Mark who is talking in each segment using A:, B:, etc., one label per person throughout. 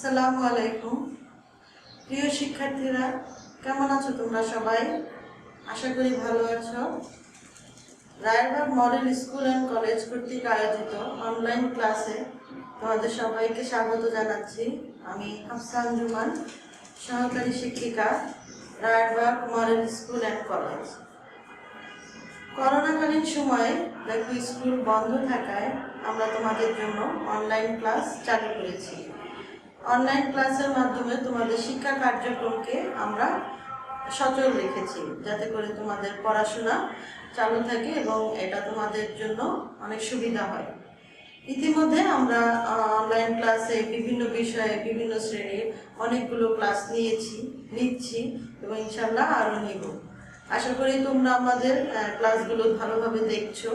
A: আসসালামু আলাইকুম। প্রিয় শিক্ষার্থীরা, কেমন আছো তোমরা সবাই? আশা করি ভালো আছো। Rayerbag model school and college কর্তৃক আয়োজিত অনলাইন ক্লাসে তোমাদের সবাইকে স্বাগত জানাচ্ছি। আমি হাফসা আঞ্জুমান, সহকারী শিক্ষিকা, Rayerbag model school and college. করোনাকালীন সময়ে দেখো স্কুল বন্ধ থাকায় আমরা তোমাদের জন্য অনলাইন ক্লাস চালু করেছি। অনলাইন ক্লাসের মাধ্যমে তোমাদের শিক্ষা কার্যক্রমকে আমরা সচল রেখেছি, যাতে করে তোমাদের পড়াশোনা চালু থাকে এবং এটা তোমাদের জন্য অনেক সুবিধা হয়। ইতিমধ্যে আমরা অনলাইন ক্লাসে বিভিন্ন বিষয়ে বিভিন্ন শ্রেণীর অনেকগুলো ক্লাস নিচ্ছি এবং ইনশাল্লাহ আরও নিব। আশা করি তোমরা আমাদের ক্লাসগুলো ভালোভাবে দেখছো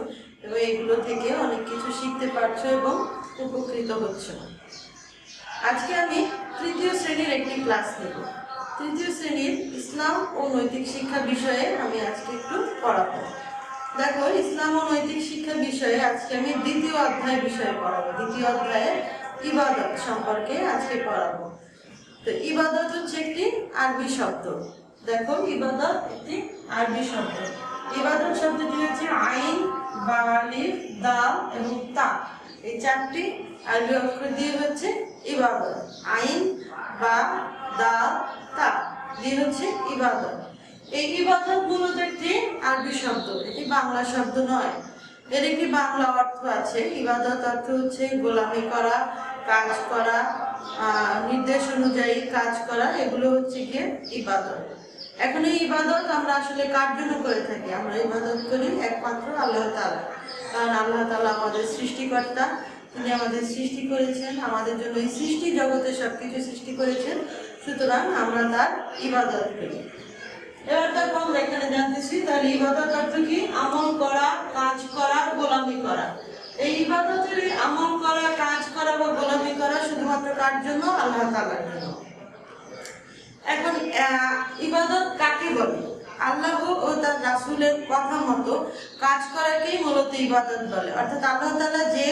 A: এবং এগুলো থেকে অনেক কিছু শিখতে পারছো এবং উপকৃত হচ্ছ। আজকে আমি তৃতীয় শ্রেণীর একটি ক্লাস নেব। তৃতীয় শ্রেণীর ইসলাম ও নৈতিক শিক্ষা বিষয়ে আমি আজকে একটু পড়াবো। দেখো, ইসলাম ও নৈতিক শিক্ষা বিষয়ে আজকে আমি দ্বিতীয় অধ্যায় বিষয়ে পড়াবো। দ্বিতীয় অধ্যায়ে ইবাদত সম্পর্কে আজকে পড়াবো। তো ইবাদত হচ্ছে একটি আরবি শব্দ। দেখো, ইবাদত একটি আরবি শব্দ। ইবাদত শব্দটি হচ্ছে আইন, বা, আলিফ, দাল এবং তা, এই চারটি আরবি অক্ষর দিয়ে হচ্ছে ইবাদত। আইন, বা, দাল, তা দিয়ে হচ্ছে ইবাদত। এই ইবাদত মূলত একটি আরবি শব্দ, এটি বাংলা শব্দ নয়। এর একটি বাংলা অর্থ আছে। ইবাদত অর্থ হচ্ছে গোলামি করা, কাজ করা, নির্দেশ অনুযায়ী কাজ করা, এগুলো হচ্ছে গিয়ে ইবাদত। এখন এই ইবাদত আমরা আসলে কার জন্য করে থাকি? আমরা ইবাদত করি একমাত্র আল্লাহ তাআলা। কারণ আল্লাহ তাআলা আমাদের সৃষ্টিকর্তা, তিনি আমাদের সৃষ্টি করেছেন, আমাদের জন্য এই সৃষ্টি জগতে সবকিছু সৃষ্টি করেছেন, সুতরাং আমরা তার ইবাদত করি। এবার দেখো, আমরা এখানে জানতেছি তাহলে ইবাদত অর্থ কি? আমল করা, কাজ করা, গোলামি করা। এই ইবাদতের আমল করা, কাজ করা বা গোলামি করা শুধুমাত্র কার জন্য? আল্লাহ তাআলার জন্য। এখন ইবাদত কাকে বলে? আল্লাহ ও তার রাসূলের কথা মতো কাজ করাকেই মূলত ইবাদত বলে। অর্থাৎ আল্লাহ তাআলা যে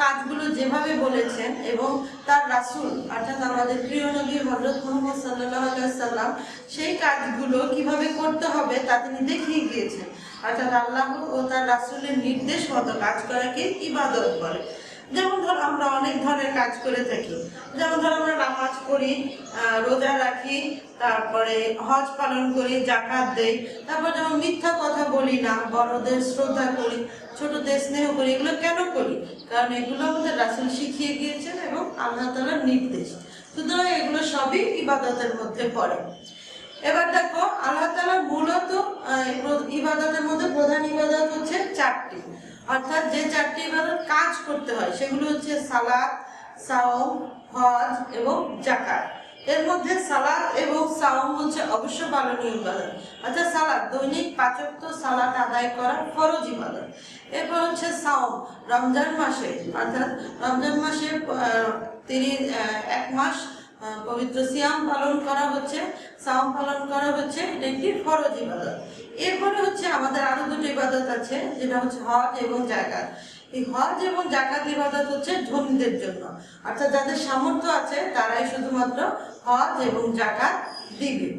A: কাজগুলো যেভাবে বলেছেন এবং তার রাসূল অর্থাৎ আমাদের প্রিয় নবী হযরত মুহাম্মদ সাল্লাল্লাহু আলাইহি ওয়াসাল্লাম সেই কাজগুলো কিভাবে করতে হবে তা তিনি দেখিয়ে গিয়েছেন। অর্থাৎ আল্লাহ ও তার রাসূলের নির্দেশ মতো কাজ করাকে ইবাদত বলে। যেমন ধর, আমরা অনেক ধরনের কাজ করে থাকি। যেমন ধর, আমরা নামাজ পড়ি, রোজা রাখি, তারপরে হজ পালন করি, যাকাত দেই। তারপর যেমন মিথ্যা কথা বলি না, বড়দের শ্রদ্ধা করি, ছোটদের স্নেহ করি। এগুলো কেন করি? কারণ এগুলো আমাদের রাসূল শিখিয়ে গিয়েছেন এবং আল্লাহ তাআলার নির্দেশ। সুতরাং এগুলো সবই ইবাদতের মধ্যে পড়ে। এবার দেখো, আল্লাহ তাআলা মূলত ইবাদতের মধ্যে প্রধান ইবাদত হচ্ছে চারটি। অর্থাৎ যে চারটি ইবাদত কাজ করতে হয় সেগুলো হচ্ছে সালাত, সাওম, হজ এবং যাকাত। এর মধ্যে সালাত এবং সাওম হচ্ছে অবশ্য পালনীয় ইবাদত। অর্থাৎ সালাত, দৈনিক 5 ওয়াক্ত সালাত আদায় করা ফরজ ইবাদত। এরপর হচ্ছে সাওম, রমজান মাসে অর্থাৎ রমজান মাসে 1 মাস পবিত্র সিয়াম পালন করা হচ্ছে, সাওম পালন করা হচ্ছে, এটা একটি ফরজ ইবাদত। এরপরে হচ্ছে আমাদের আরো দুটো ইবাদত আছে, যেটা হচ্ছে হজ এবং যাকাত। এই হজ এবং যাকাত ইবাদত হচ্ছে ধনীদের জন্য, অর্থাৎ যাদের সামর্থ্য আছে তারাই শুধুমাত্র হজ এবং যাকাত দিবে।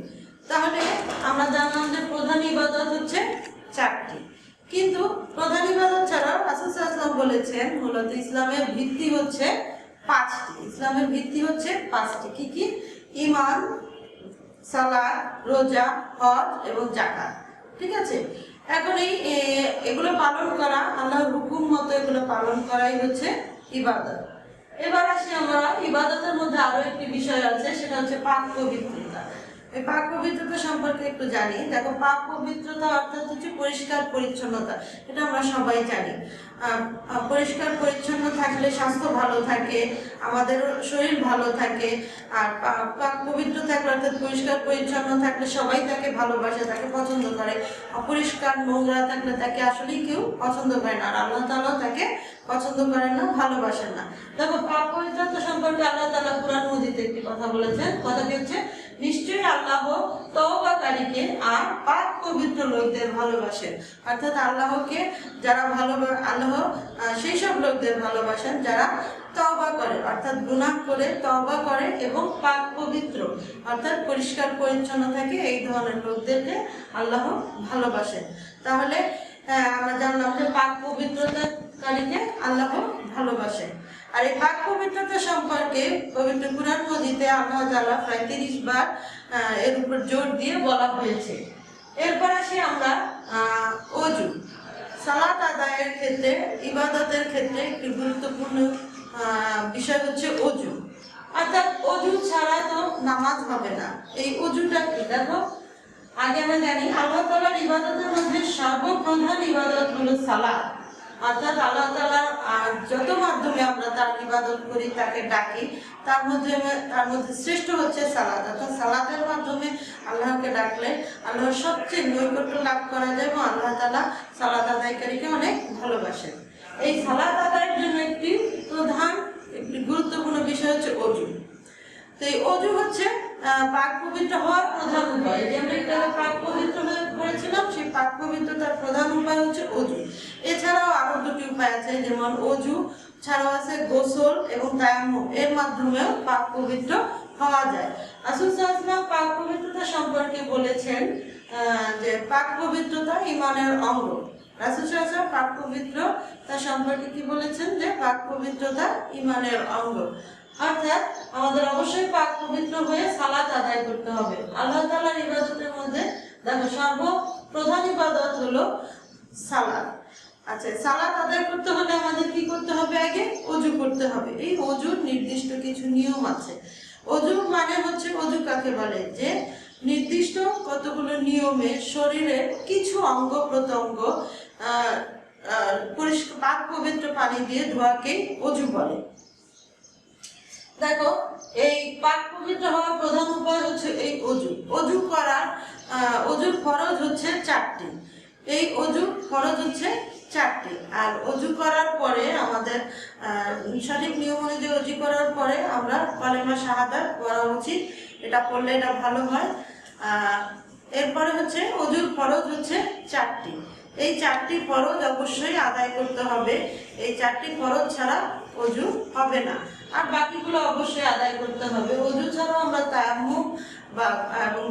A: তাহলে আমরা জানলাম যে প্রধান ইবাদত হচ্ছে চারটি। কিন্তু প্রধান ইবাদত ছাড়াও রাসূল সাল্লাল্লাহু আলাইহি ওয়াসাল্লাম বলেছেন মূলত ইসলামের ভিত্তি হচ্ছে 5টি। ইসলামের ভিত্তি হচ্ছে 5টি। কি কি? ঈমান, সালাত, রোজা, হজ এবং যাকাত। ঠিক আছে? এখন এগুলো পালন করা, আল্লাহর হুকুম মতো এগুলো পালন করাই হচ্ছে ইবাদত। এবার আসি আমরা ইবাদতের মধ্যে আরো একটি বিষয় আছে, সেটা হচ্ছে পাক পবিত্রতা। এই পাক পবিত্রতা সম্পর্কে একটু জানি। দেখো, পাক পবিত্রতা অর্থাৎ হচ্ছে পরিষ্কার পরিচ্ছন্নতা। এটা আমরা সবাই জানি। পরিষ্কার পরিচ্ছন্ন থাকলে স্বাস্থ্য ভালো থাকে, আমাদের শরীর ভালো থাকে। আর পাক পবিত্র থাকলে অর্থাৎ পরিষ্কার পরিচ্ছন্ন থাকলে সবাই তাকে ভালোবাসে, তাকে পছন্দ করে। অপরিষ্কার নোংরা থাকলে তাকে আসলেই কেউ পছন্দ করে না, আর আল্লাহ তাআলা তাকে পছন্দ করেন না, ভালোবাসেন না। দেখো, পাক পবিত্রতা সম্পর্কে আল্লাহ তাআলা কুরআন মজিদে একটি কথা বলেছেন। কথাটি হচ্ছে, নিশ্চয়ই আল্লাহ তওবাকারীকে আর পাক পবিত্র লোকদের ভালোবাসেন। অর্থাৎ আল্লাহকে যারা আল্লাহ সেই সব লোকদের ভালোবাসেন যারা তওবা করে, অর্থাৎ গুনাহ করে তওবা করে এবং পাক পবিত্র অর্থাৎ পরিষ্কার পরিচ্ছন্ন থাকে, এই ধরনের লোকদেরকে আল্লাহ ভালোবাসেন। তাহলে আমরা জানলাম যে পাক পবিত্রতাকারীকে আল্লাহ ভালোবাসেন। আর এই পাক পবিত্রতা সম্পর্কে পবিত্র কুরআন মজিদে আল্লাহ তাআলা প্রায় 30 বার এর উপর জোর দিয়ে বলা হয়েছে। এরপর আসি আমরা ওযু। সালাত আদায়ের ক্ষেত্রে, ইবাদতের ক্ষেত্রে একটি গুরুত্বপূর্ণ বিষয় হচ্ছে ওযু। অর্থাৎ ওযু ছাড়া তো নামাজ হবে না। এই ওযুটা কি? দেখো, আগে আমরা জানি আল্লাহ তাআলার ইবাদতের মধ্যে সর্বপ্রধান ইবাদত হলো সালাত। অর্থাৎ আল্লাহ তাআলার যত মাধ্যমে আমরা তার ইবাদত করি, তাকে ডাকি, তার মধ্যে শ্রেষ্ঠ হচ্ছে সালাত। অর্থাৎ সালাতের মাধ্যমে আল্লাহকে ডাকলে আল্লাহর সবচেয়ে নৈকট্য লাভ করা যায় এবং আল্লাহ তাআলা সালাত আদায়কারীকে অনেক ভালোবাসেন। এই সালাত আদায়ের জন্য একটি গুরুত্বপূর্ণ বিষয় হচ্ছে ওযু। তো এই ওযু হচ্ছে পাক পবিত্র হওয়ার প্রধান উপায়। যে আমরা একটা পাক পবিত্র করেছিলাম, সেই পাক পবিত্রতার প্রধান উপায় হচ্ছে ওযু। এছাড়াও আরো দুটি উপায় আছে, যেমন ওযু ছাড়াও আছে গোসল এবং তায়াম্মুম, এর মাধ্যমেও পাক পবিত্র হওয়া যায়। রাসূল সাল্লাল্লাহু আলাইহি ওয়াসাল্লাম পাক পবিত্রতা সম্পর্কে বলেছেন যে পাক পবিত্রতা ঈমানের অঙ্গ। রাসূল সাল্লাল্লাহু আলাইহি ওয়াসাল্লাম পাক পবিত্রতা সম্পর্কে কি বলেছেন? যে পাক পবিত্রতা ঈমানের অঙ্গ। অর্থাৎ আমাদের অবশ্যই পাক পবিত্র হয়ে সালাত আদায় করতে হবে। আল্লাহ তাআলার ইবাদতের মধ্যে দেখো সর্বপ্রধান ইবাদত হলো সালাত। আচ্ছা, সালাত আদায় করতে হলে আমাদের কি করতে হবে? আগে ওযু করতে হবে। এই ওযুর নির্দিষ্ট কিছু নিয়ম আছে। ওযু মানে হচ্ছে, ওযু কাকে বলে? যে নির্দিষ্ট কতগুলো নিয়মে শরীরের কিছু অঙ্গ প্রত্যঙ্গ পরিষ্কার পাক পবিত্র পানি দিয়ে ধোয়াকে ওযু বলে। দেখো, এই পাক পবিত্র হওয়ার প্রধান উপায় হচ্ছে এই ওযু। ওযুর ফরজ হচ্ছে 4টি। এই ওযুর ফরজ হচ্ছে 4টি। আর ওযু করার পরে আমাদের সঠিক নিয়ম অনুযায়ী ওযু করার পরে আমরা কালেমা শাহাদাত পড়া উচিত। এটা পড়লে এটা ভালো হয়। এরপরে হচ্ছে ওযুর ফরজ হচ্ছে 4টি। এই 4টি ফরজ অবশ্যই আদায় করতে হবে। এই 4টি ফরজ ছাড়া ওযু হবে না। আর বাকিগুলো অবশ্যই আদায় করতে হবে। ওযু ছাড়াও আমরা তায়াম্মুম বা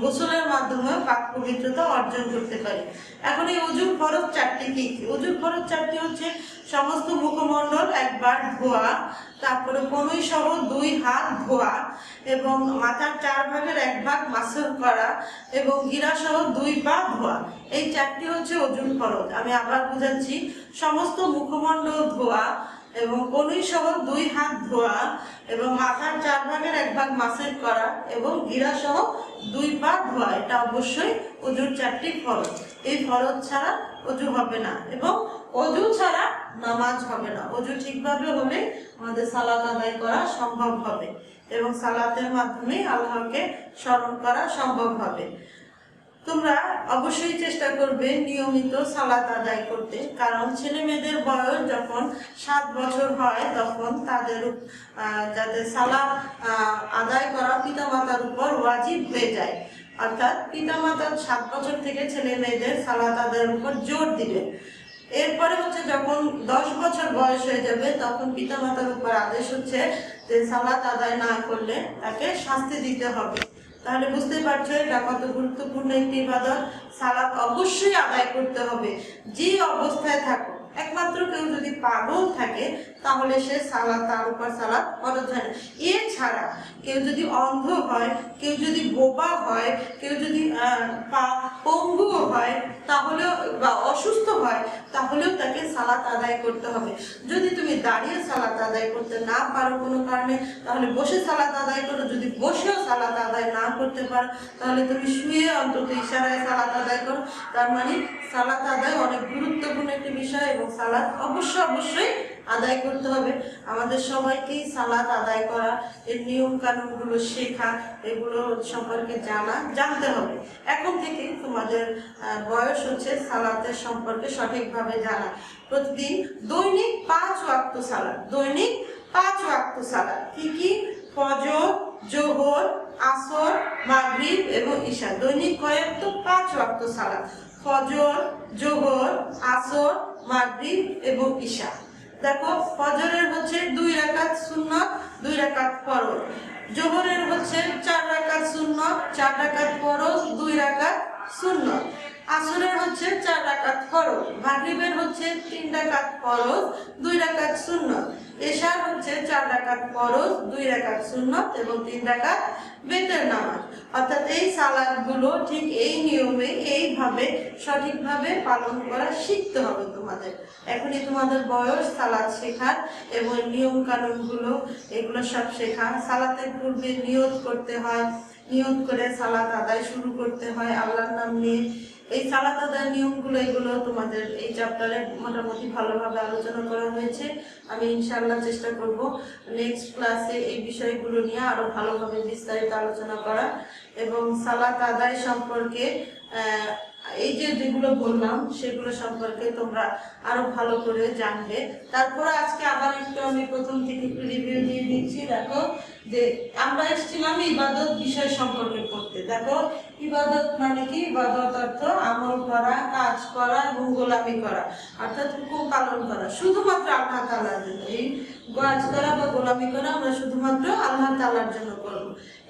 A: গোসলের মাধ্যমে পাক পবিত্রতা অর্জন করতে পারি। এখন এই ওযুর ফরজ 4টি কি? ওযুর ফরজ 4টি হচ্ছে সমস্ত মুখমণ্ডল একবার ধোয়া, তারপরে কনুই সহ 2 হাত ধোয়া, এবং মাথার 4 ভাগের 1 ভাগ মাসহ করা, এবং গিরা সহ 2 পা ধোয়া। এই 4টি হচ্ছে ওযুর ফরজ। আমি আবার বুঝাচ্ছি, সমস্ত মুখমণ্ডল ধোয়া এবং কনুই সহ 2 হাত ধোয়া, এবং মাথার 4 ভাগের 1 ভাগ মাসহ করা, এবং গিরা সহ 2 পা ধোয়া। এটা অবশ্যই ওযুর 4টি ফরজ। এই ফরজ ছাড়া ওযু হবে না, এবং ওযু ছাড়া নামাজ হবে না। ওযু ঠিকভাবে হলে আমাদের সালাত আদায় করা সম্ভব হবে এবং সালাতের মাধ্যমে আল্লাহকে স্মরণ করা সম্ভব হবে। তোমরা অবশ্যই চেষ্টা করবে নিয়মিত সালাত আদায় করতে, কারণ ছেলে মেয়েদের বয়স যখন 7 বছর হয় তখন তাদের যাতে সালাত আদায় করা পিতামাতার উপর ওয়াজিব হয়ে যায়। অর্থাৎ পিতামাতার 7 বছর থেকে ছেলে মেয়েদের সালাত আদায়ের উপর জোর দিবে। এরপরে হচ্ছে যখন 10 বছর বয়স হয়ে যাবে তখন পিতামাতার উপর আদেশ হচ্ছে যে সালাত আদায় না করলে তাকে শাস্তি দিতে হবে। তাহলে বুঝতে পারছো এটা কত গুরুত্বপূর্ণ একটি ইবাদত। সালাত অবশ্যই আদায় করতে হবে, যে অবস্থায় থাকো। একমাত্র কেউ যদি পাগল থাকে তাহলে সে তার উপর সালাত ফরজ হয় না। এছাড়া কেউ যদি অন্ধ হয়, কেউ যদি বোবা হয়, কেউ যদি পঙ্গু হয়, তাহলেও বা অসুস্থ হয়, তাহলেও তাকে সালাত আদায় করতে হবে। যদি তুমি দাঁড়িয়ে সালাত আদায় করতে না পারো কোনো কারণে, তাহলে বসে সালাত আদায় করো। যদি বসেও সালাত আদায় না করতে পারো তাহলে তুমি শুয়ে অন্তত ইশারায় সালাত আদায় করো। তার মানে সালাত আদায় অনেক গুরুত্বপূর্ণ একটি বিষয় এবং সালাত অবশ্যই আদায় করতে হবে। আমাদের সবাইকেই সালাত আদায় করা, এর নিয়ম কানুনগুলো শেখা, এগুলো সম্পর্কে জানতে হবে। এখন থেকে তোমাদের বয়স হচ্ছে সালাতের সম্পর্কে সঠিকভাবে জানা। প্রতিদিন দৈনিক 5 ওয়াক্ত সালাত, দৈনিক 5 ওয়াক্ত সালাত। কি কি? ফজর, জোহর, আসর, মাগরিব এবং ঈশা। দৈনিক কয় ওয়াক্ত? 5 ওয়াক্ত সালাত। ফজর, জোহর, আসর, মাগরিব এবং ঈশা। দেখো ফজরের হচ্ছে 2 রাকাত সুন্নাত, 2 রাকাত ফরজ। জোহরের হচ্ছে 4 রাকাত সুন্নাত, 4 রাকাত ফরজ, 2 রাকাত সুন্নাত। আসরের হচ্ছে 4 রাকাত ফরজ। মাগরিবের হচ্ছে 3 রাকাত ফরজ, 2 রাকাত সুন্নাত। এশার হচ্ছে 4 রাকাত ফরজ, 2 রাকাত সুন্নাত এবং 3 রাকাত বেতের নামাজ। অর্থাৎ এই সালাতগুলো ঠিক এই নিয়মে এইভাবে সঠিকভাবে পালন করা শিখতে হবে তোমাদের। এখনই তোমাদের বয়স সালাত শেখার এবং নিয়ম কানুনগুলো এগুলো সব শেখা। সালাতের পূর্বে নিয়ত করতে হয়, নিয়ত করে সালাত আদায় শুরু করতে হয় আল্লাহর নাম নিয়ে। এই সালাত আদায়ের নিয়মগুলো এগুলো তোমাদের এই চ্যাপ্টারে মোটামুটি ভালোভাবে আলোচনা করা হয়েছে। আমি ইনশাআল্লাহ চেষ্টা করব নেক্সট ক্লাসে এই বিষয়গুলো নিয়ে আরো ভালোভাবে বিস্তারিত আলোচনা করা এবং সালাত আদায় সম্পর্কে এই যে যেগুলো বললাম সেগুলো সম্পর্কে তোমরা আরো ভালো করে জানবে। তারপরে আজকে আবার একটু আমি প্রথম থেকে একটু রিভিউ দিয়ে দিচ্ছি। দেখো যে আমরা এসেছিলাম ইবাদত বিষয় সম্পর্কে পড়তে। দেখো ইবাদত মানে কি? ইবাদত অর্থ আমল করা, কাজ করা এবং গোলামি করা, অর্থাৎ হুকুম পালন করা শুধুমাত্র আল্লাহ তাআলার জন্য। এই কাজ করা বা গোলামি করা আমরা শুধুমাত্র আল্লাহ তাআলার জন্য করব।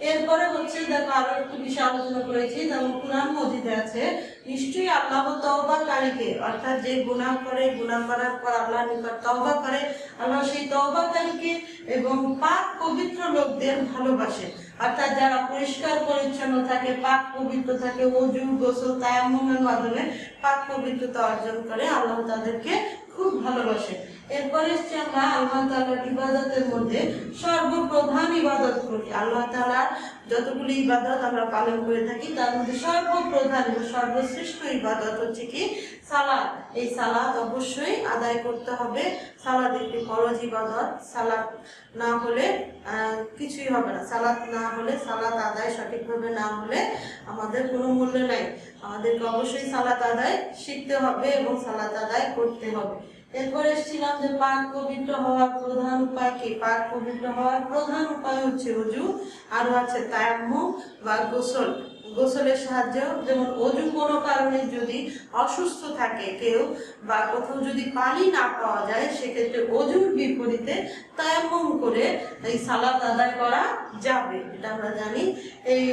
A: এরপরে হচ্ছে দেখো আরো একটু বিষয় আলোচনা করেছি, যেমন কুরআন মজিদে আছে নিশ্চয়ই আল্লাহ তওবাকারীকে, অর্থাৎ যে গুনাহ করে, গুনাহ করার পর আল্লাহর নিকট তওবা করে, আল্লাহ সেই তওবাকারীকে এবং পাক পবিত্র লোকদের ভালোবাসে। অর্থাৎ যারা পরিষ্কার পরিচ্ছন্ন থাকে, পাক পবিত্র থাকে, ওযু, গোসল, তায়াম্মুমের মাধ্যমে পাক পবিত্রতা অর্জন করে, আল্লাহ তাদেরকে খুব ভালোবাসে। এরপরে এসছে আমরা আল্লাহ তাআলার ইবাদতের মধ্যে সর্বপ্রধান ইবাদত করি। আল্লাহ তাআলার যতগুলি ইবাদত আমরা পালন করে থাকি তার মধ্যে সর্বপ্রধান এবং সর্বশ্রেষ্ঠ ইবাদত হচ্ছে কি? সালাত। এই সালাত অবশ্যই আদায় করতে হবে। সালাত একটি ফরজ ইবাদত। সালাত না হলে কিছুই হবে না। সালাত না হলে, সালাত আদায় সঠিকভাবে না হলে আমাদের কোনো মূল্য নাই। আমাদেরকে অবশ্যই সালাত আদায় শিখতে হবে এবং সালাত আদায় করতে হবে। এরপরে এসেছিলাম যে পাক পবিত্র হওয়ার প্রধান উপায় কি? পাক পবিত্র হওয়ার প্রধান উপায় হচ্ছে ওযু, আরো আছে তায়াম্মুম বা গোসল। গোসলের সাহায্য, যেমন ওযু কোনো কারণে যদি অসুস্থ থাকে কেউ বা কোথাও যদি পানি না পাওয়া যায়, সেক্ষেত্রে ওযুর বিপরীতে তায়াম্মুম করে এই সালাত আদায় করা যাবে। এটা আমরা জানি। এই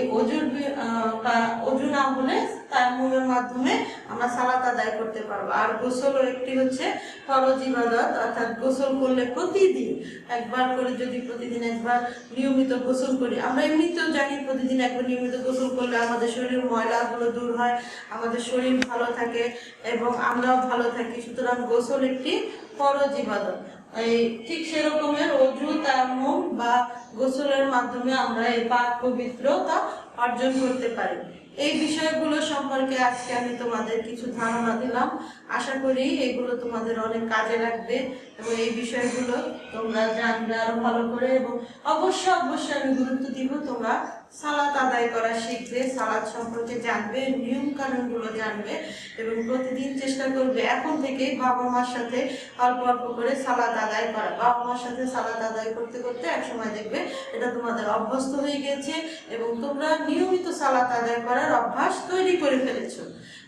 A: ওযু না হলে তায়াম্মুমের মাধ্যমে আমরা সালাত আদায় করতে পারবো। আর গোসলও একটি হচ্ছে ফরজ ইবাদত, অর্থাৎ গোসল করলে প্রতিদিন একবার করে, যদি প্রতিদিন একবার নিয়মিত গোসল করি, আমরা এমনিতেও জানি প্রতিদিন একবার নিয়মিত গোসল করলে আমাদের শরীরের ময়লাগুলো দূর হয়, আমাদের শরীর ভালো থাকে এবং আমরাও ভালো থাকি। সুতরাং গোসল একটি ফরজ ইবাদত। এই ঠিক সেরকমের ওযু, তায়াম্মুম বা গোসলের মাধ্যমে আমরা এই পাক পবিত্রতা অর্জন করতে পারি। এই বিষয়গুলো সম্পর্কে আজকে আমি তোমাদের কিছু ধারণা দিলাম। আশা করি এগুলো তোমাদের অনেক কাজে লাগবে এবং এই বিষয়গুলো তোমরা জানবে আরো ভালো করে। এবং অবশ্যই আমি গুরুত্ব দিব তোমরা সালাত আদায় করা শিখবে, সালাত সম্পর্কে জানবে, নিয়ম কানুনগুলো জানবে এবং প্রতিদিন চেষ্টা করবে এখন থেকে বাবা মার সাথে অল্প অল্প করে সালাত আদায় করা। বাবা মার সাথে সালাত আদায় করতে করতে একসময় দেখবে এটা তোমাদের অভ্যস্ত হয়ে গেছে এবং তোমরা নিয়মিত সালাত আদায় করার অভ্যাস তৈরি করে ফেলেছো।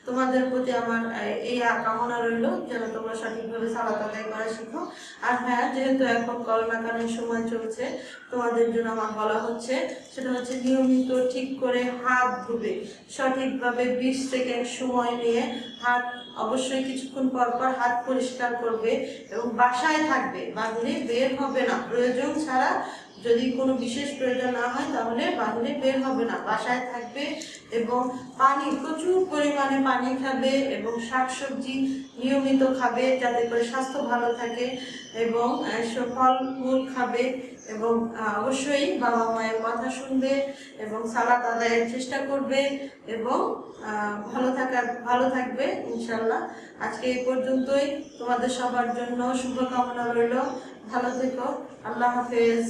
A: তোমাদের প্রতি আমার এই কামনা রইল যেন তোমরা সঠিকভাবে সালাত আদায় করা শিখো। আর হ্যাঁ, যেহেতু এখন করোনাকালীন সময় চলছে, তোমাদের জন্য আমার বলা হচ্ছে সেটা হচ্ছে নিয়মিত ঠিক করে হাত ধুবে, সঠিকভাবে 20 সেকেন্ড সময় নিয়ে হাত অবশ্যই কিছুক্ষণ পর পর হাত পরিষ্কার করবে এবং বাসায় থাকবে, বাইরে বের হবে না। প্রয়োজন ছাড়া, যদি কোনো বিশেষ প্রয়োজন না হয় তাহলে বাইরে বের হবে না, বাসায় থাকবে এবং পানি, প্রচুর পরিমাণে পানি খাবে এবং শাকসবজি নিয়মিত খাবে যাতে করে স্বাস্থ্য ভালো থাকে এবং ফল মূল খাবে এবং অবশ্যই বাবা মায়ের কথা শুনবে এবং সালাত আদায়ের চেষ্টা করবে এবং ভালো থাকবে ইনশাল্লাহ। আজকে এই পর্যন্তই। তোমাদের সবার জন্য শুভকামনা রইল। ভালো থেকো। আল্লাহ হাফেজ।